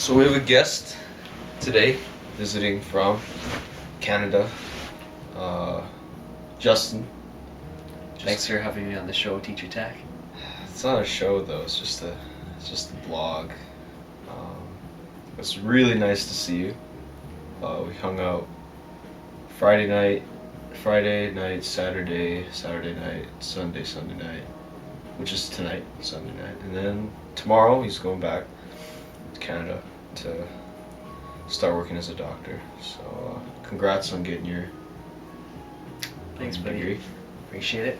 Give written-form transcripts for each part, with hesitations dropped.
So we have a guest today visiting from Canada, Justin. Thanks for having me on the show, TeacherTak. It's not a show though. It's just a blog. It's really nice to see you. We hung out Friday night, Saturday night, Sunday night, which is tonight, Sunday night, and then tomorrow he's going back to Canada to start working as a doctor. So congrats on getting your Thanks, buddy. degree. Appreciate it.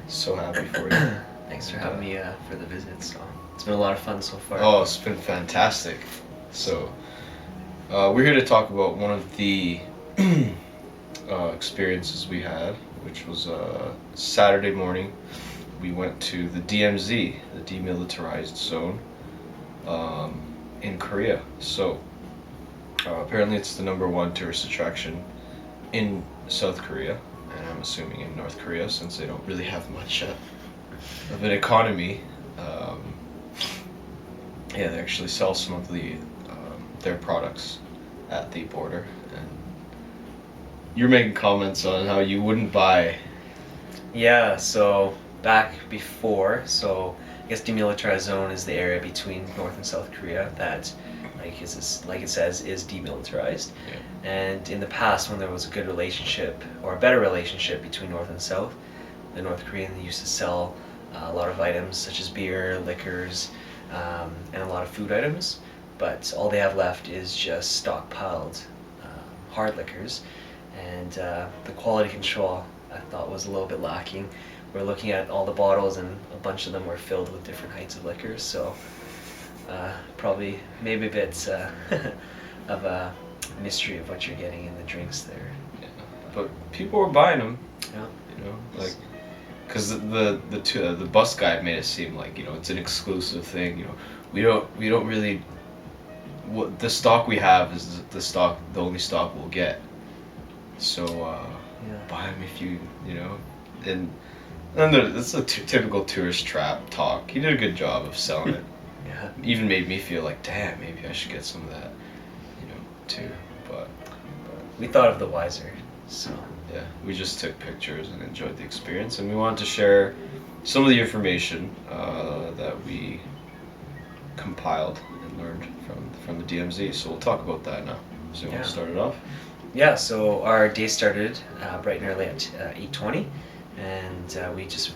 So happy for you. Thanks for having me for the visit. So it's been a lot of fun so far. Oh, it's been fantastic. So we're here to talk about one of the experiences we had, which was Saturday morning. We went to the DMZ, the Demilitarized Zone, in Korea. So apparently it's the #1 tourist attraction in South Korea, and I'm assuming in North Korea since they don't really have much of an economy. Yeah, they actually sell some of their products at the border, and you're making comments on how you wouldn't buy. Yeah, so back before, so I guess demilitarized zone is the area between North and South Korea that, like it says, is demilitarized. Yeah. And in the past, when there was a good relationship or a better relationship between North and South, the North Koreans used to sell a lot of items such as beer, liquors, and a lot of food items. But all they have left is just stockpiled hard liquors, and the quality control I thought was a little bit lacking. We're looking at all the bottles, and a bunch of them were filled with different heights of liquors, so probably maybe a bit of a mystery of what you're getting in the drinks there. Yeah. But people were buying them. Yeah. You know, like, because the bus guide made it seem like, you know, it's an exclusive thing. You know, we don't really. What the stock we have is the only stock we'll get. So buy them if you know, and it's a typical tourist trap talk. He did a good job of selling it. Yeah. Even made me feel like, damn, maybe I should get some of that, you know, too. But We thought of the wiser, so. yeah, we just took pictures and enjoyed the experience, and we wanted to share some of the information that we compiled and learned from the DMZ. So we'll talk about that now. So you want to start it off? Yeah, so our day started bright and early at 8:20, and we just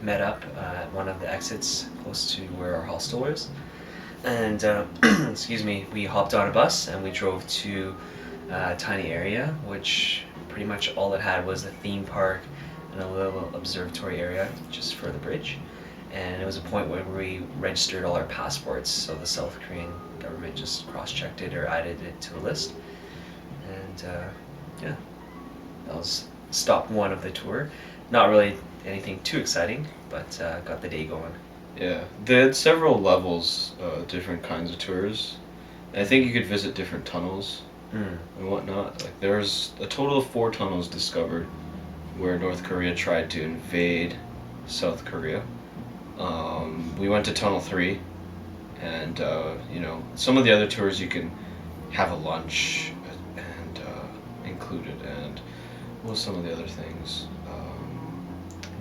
met up at one of the exits close to where our hostel was. And excuse me, we hopped on a bus and we drove to a tiny area, which pretty much all it had was a theme park and a little observatory area just for the bridge. And it was a point where we registered all our passports, so the South Korean government just cross-checked it or added it to the list. And yeah, that was stop one of the tour. Not really anything too exciting, but got the day going. Yeah, they had several levels, different kinds of tours. And I think you could visit different tunnels and whatnot. Like there's a total of 4 tunnels discovered where North Korea tried to invade South Korea. We went to Tunnel 3, and you know, some of the other tours you can have a lunch and included, and what was some of the other things?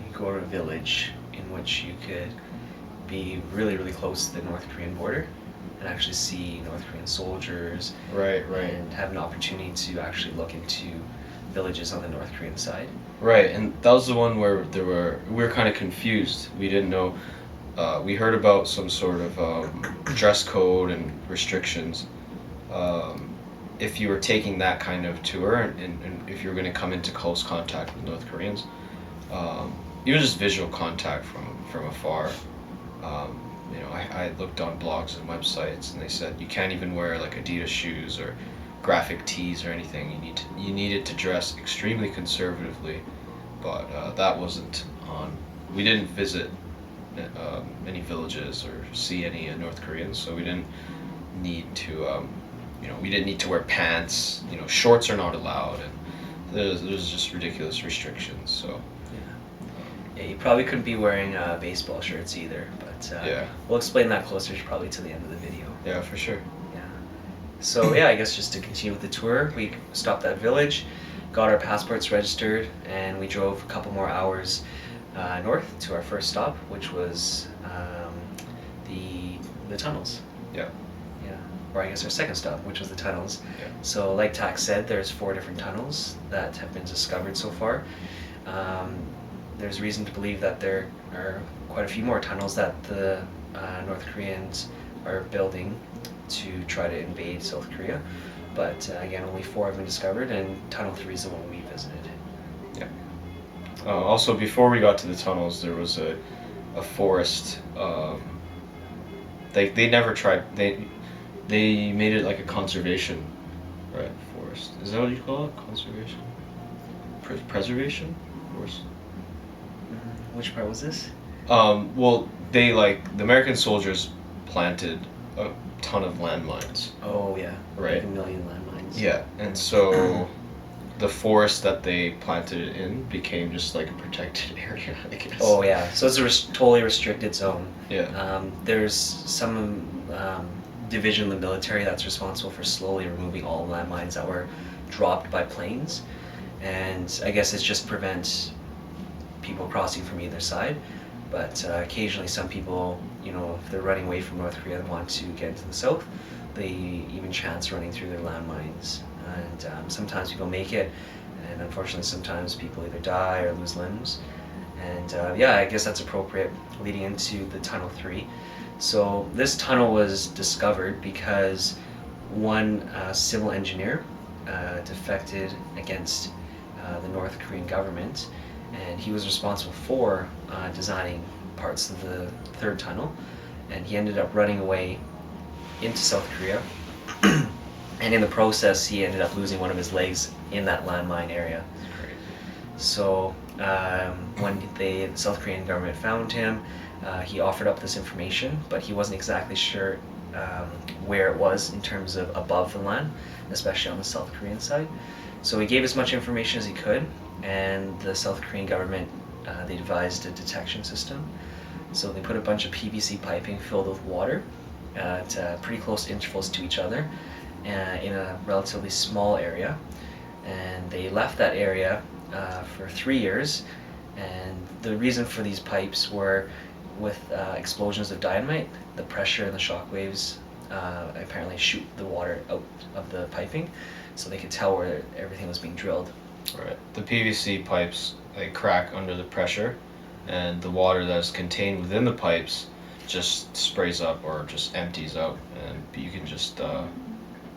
You go to a village in which you could be really, really close to the North Korean border and actually see North Korean soldiers. Right. And have an opportunity to actually look into villages on the North Korean side. Right, and that was the one where we were kind of confused. We didn't know. We heard about some sort of dress code and restrictions. If you were taking that kind of tour, and if you were going to come into close contact with North Koreans, even just visual contact from afar. You know, I looked on blogs and websites, and they said you can't even wear like Adidas shoes or graphic tees or anything. You needed to dress extremely conservatively, but that wasn't on. We didn't visit any villages or see any North Koreans, so we didn't need to. You know, we didn't need to wear pants. You know, shorts are not allowed, and there's just ridiculous restrictions. So. Yeah, you probably couldn't be wearing baseball shirts either, but Yeah. we'll explain that closer probably to the end of the video. Yeah, for sure. So yeah, I guess just to continue with the tour, we stopped at village, got our passports registered, and we drove a couple more hours north to our first stop, which was the tunnels. Yeah. Yeah, or I guess our second stop, which was the tunnels. Yeah. So like Tak said, there's 4 different tunnels that have been discovered so far. There's reason to believe that there are quite a few more tunnels that the North Koreans are building to try to invade South Korea. But again, only 4 have been discovered, and Tunnel 3 is the one we visited. Yeah. Also, before we got to the tunnels, there was a forest. They never tried. They made it like a conservation, right? Forest. Is that what you call it? Conservation. Preservation. Forest. Which part was this? Well, they the American soldiers planted a ton of landmines. Oh yeah, Right. like a million landmines. Yeah, and so the forest that they planted it in became just like a protected area, I guess. Oh yeah, so it's a totally restricted zone. Yeah. There's some division in the military that's responsible for slowly removing all landmines that were dropped by planes, and I guess it's just prevent people crossing from either side. But occasionally, some people, if they're running away from North Korea and want to get into the south, they even chance running through their landmines. And sometimes people make it, and unfortunately, sometimes people either die or lose limbs. And yeah, I guess that's appropriate leading into the Tunnel 3. So this tunnel was discovered because one civil engineer defected against the North Korean government, and he was responsible for designing parts of the third tunnel, and he ended up running away into South Korea, and in the process he ended up losing one of his legs in that landmine area. So when the South Korean government found him, he offered up this information, but he wasn't exactly sure where it was in terms of above the land, especially on the South Korean side. So he gave as much information as he could, and the South Korean government, they devised a detection system. So they put a bunch of PVC piping filled with water at pretty close intervals to each other in a relatively small area. And they left that area for 3 years. And the reason for these pipes were with explosions of dynamite, the pressure and the shock waves apparently shoot the water out of the piping, so they could tell where everything was being drilled. Right. The PVC pipes, they crack under the pressure, and the water that's contained within the pipes just sprays up or just empties out, and you can just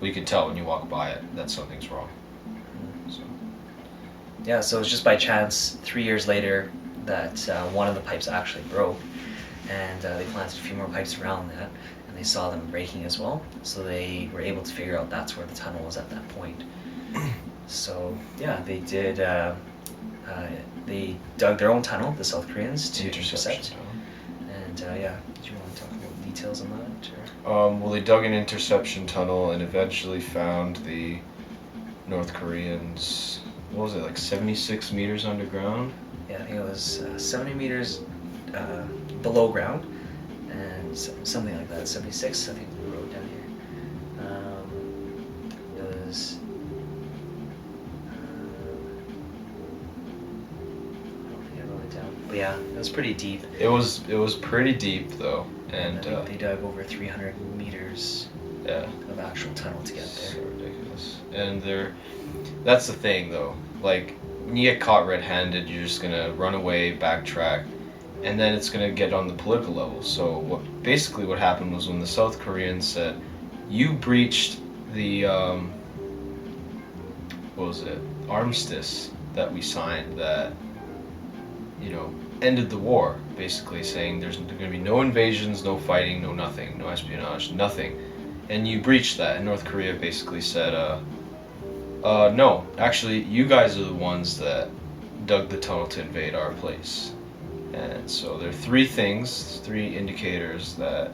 we can tell when you walk by it that something's wrong. So Yeah, so it was just by chance 3 years later that one of the pipes actually broke, and they planted a few more pipes around that, and they saw them breaking as well, so they were able to figure out that's where the tunnel was at that point. So yeah, they did. They dug their own tunnel, the South Koreans, to intercept. And yeah, do you want to talk about details on that? Or? Well, they dug an interception tunnel and eventually found the North Koreans. What was it, like 76 meters underground? Yeah, I think it was 70 meters below ground, and something like that. 76, I think we wrote down here. It was. But yeah, it was pretty deep. It was pretty deep though, and I think they dug over 300 meters yeah, of actual tunnel to get there. so ridiculous. And that's the thing though. Like when you get caught red-handed, you're just gonna run away, backtrack, and then it's gonna get on the political level. So what happened was when the South Koreans said, "You breached the what was it, armistice that we signed that." Ended the war, basically saying there's going to be no invasions, no fighting, no nothing, no espionage, nothing. And you breached that, and North Korea basically said, no, actually, you guys are the ones that dug the tunnel to invade our place. And so there are 3 things, 3 indicators that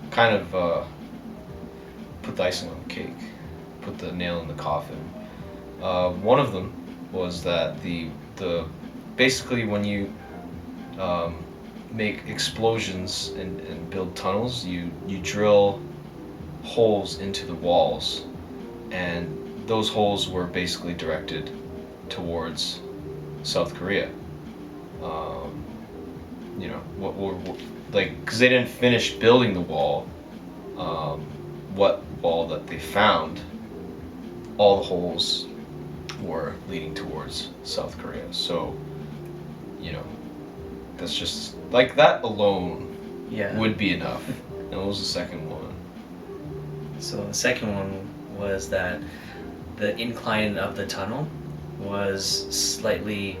kind of put the icing on the cake, put the nail in the coffin. One of them was that the basically when you make explosions and build tunnels, you drill holes into the walls, and those holes were basically directed towards South Korea. Um, what like, because they didn't finish building the wall. What wall that they found, all the holes were leading towards South Korea. So, you know, that's just like that alone Yeah. would be enough. And what was the second one? So the second one was that the incline of the tunnel was slightly,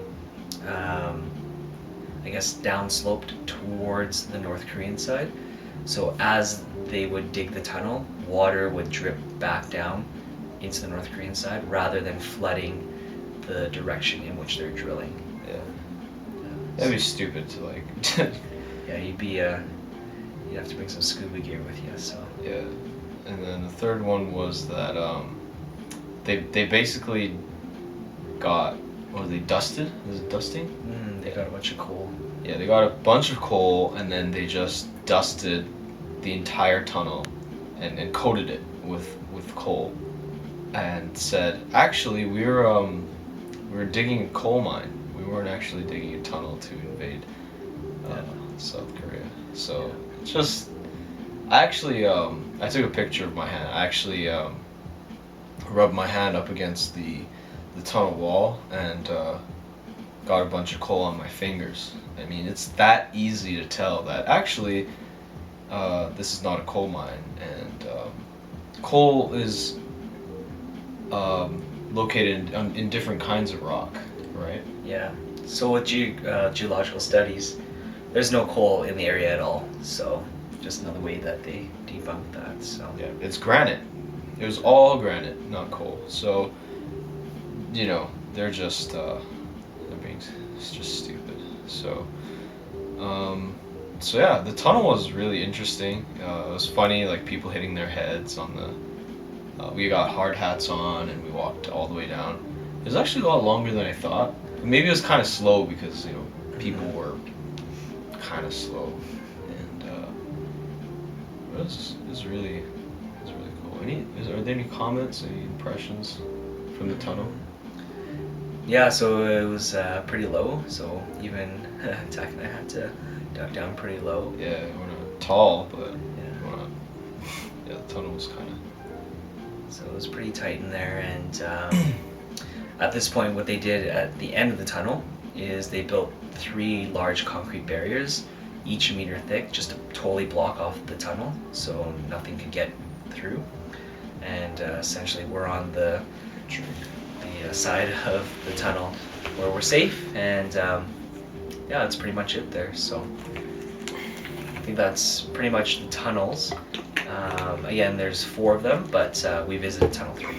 I guess, downsloped towards the North Korean side. So as they would dig the tunnel, water would drip back down into the North Korean side rather than flooding the direction in which they're drilling. Yeah. That'd be stupid to like. Yeah, you'd have to bring some scuba gear with you. So Yeah. And then the third one was that they basically got, what were they, dusted? Was it dusting? they got a bunch of coal. Yeah, they got a bunch of coal and then they just dusted the entire tunnel and coated it with coal and said, actually we were digging a coal mine. We weren't actually digging a tunnel to invade South Korea. So just I actually I took a picture of my hand. I actually rubbed my hand up against the tunnel wall and got a bunch of coal on my fingers. I mean, it's that easy to tell that actually this is not a coal mine, and coal is located in different kinds of rock, right? Yeah. So with geological studies, there's no coal in the area at all. So just another way that they debunked that. So Yeah, it's granite. It was all granite, not coal. So, they're just it's just stupid. So, so yeah, the tunnel was really interesting. It was funny, like people hitting their heads on the. We got hard hats on and we walked all the way down. It was actually a lot longer than I thought. Maybe it was kind of slow because people were kind of slow, and it was really cool. Are there any comments, any impressions from the tunnel? yeah, so it was pretty low. So even Tak and I had to duck down pretty low. Yeah, we're not tall, but Yeah. we're not. Yeah, the tunnel was kind of. So it was pretty tight in there, and at this point, what they did at the end of the tunnel is they built 3 large concrete barriers, each a meter thick, just to totally block off the tunnel, so nothing could get through. And essentially, we're on the side of the tunnel where we're safe, and yeah, that's pretty much it there. So I think that's pretty much the tunnels. Again, there's 4 of them, but we visited tunnel 3.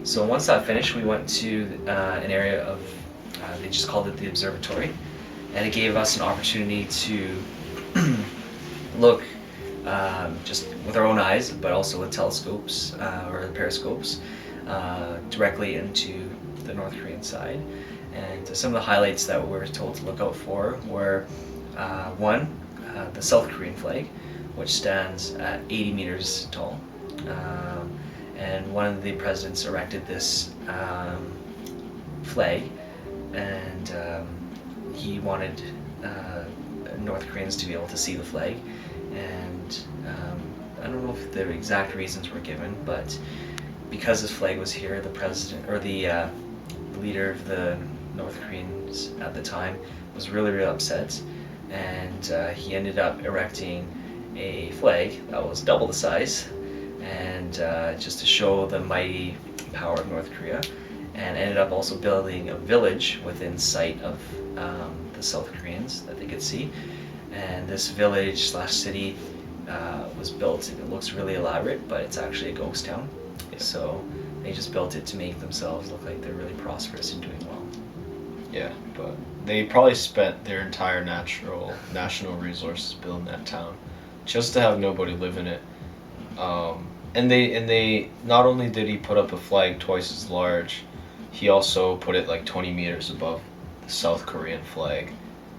So once that finished, we went to an area of, they just called it the observatory, and it gave us an opportunity to look just with our own eyes, but also with telescopes or periscopes directly into the North Korean side. And some of the highlights that we were told to look out for were one, the South Korean flag, which stands at 80 meters tall. And one of the presidents erected this flag, and he wanted North Koreans to be able to see the flag. And I don't know if the exact reasons were given, but because this flag was here, the president or the leader of the North Koreans at the time was really upset, and he ended up erecting a flag that was double the size, and just to show the mighty power of North Korea, and ended up also building a village within sight of the South Koreans that they could see. And this village slash city was built, and it looks really elaborate, but it's actually a ghost town. So they just built it to make themselves look like they're really prosperous and doing well. Yeah, but they probably spent their entire national resources building that town just to have nobody live in it. And they not only did he put up a flag twice as large, he also put it like 20 meters above the South Korean flag.